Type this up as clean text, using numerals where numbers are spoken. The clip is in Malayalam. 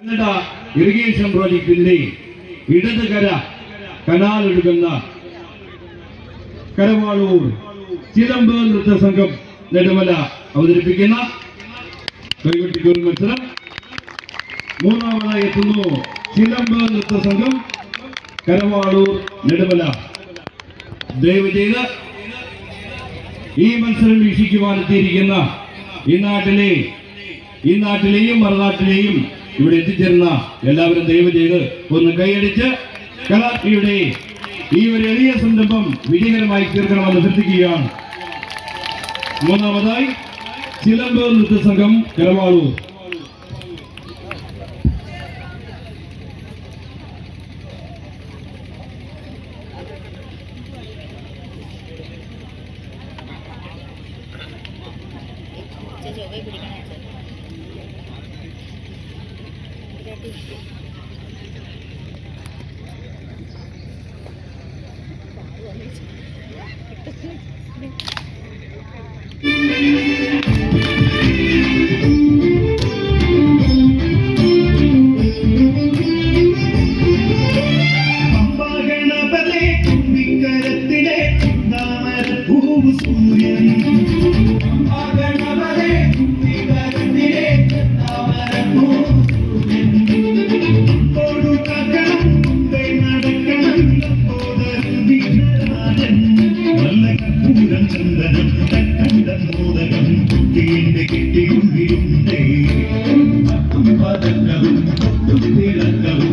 കന്നഡ ഇറിഗേഷൻ പ്രോജക്ടിന്റെ ഇടതുകര കനാൽ ഒഴുകുന്ന കരവാളൂർ ചിലമ്പ് നൃത്ത സംഘം നെടുമല അവതരിപ്പിക്കുന്ന കൈകൊട്ടിക്കോൽ മത്സരം. മൂന്നാമതായി എത്തുന്നു ചിലമ്പ് നൃത്ത സംഘം കരവാളൂർ നെടുമല. ദയവ് ചെയ്ത് ഈ മത്സരം വീക്ഷിക്കുവാനെത്തിയിരിക്കുന്ന ഈ നാട്ടിലെയും മറുനാട്ടിലെയും ഇവിടെ എത്തിച്ചേർന്ന എല്ലാവരും ദയവ് ചെയ്ത് ഒന്ന് കൈയടിച്ച് കലാത്രിയുടെ ഈ ഒരു എളിയ സംരംഭം വിജയകരമായി തീർക്കണമെന്ന് അഭ്യർത്ഥിക്കുകയാണ്. മൂന്നാമതായി ചിലമ്പ് നൃത്ത സംഘം കരവാളൂർ. കെട്ടിയുള്ളിലുണ്ടേ പത്തും പതക്കവും തൊട്ടും തിളക്കവും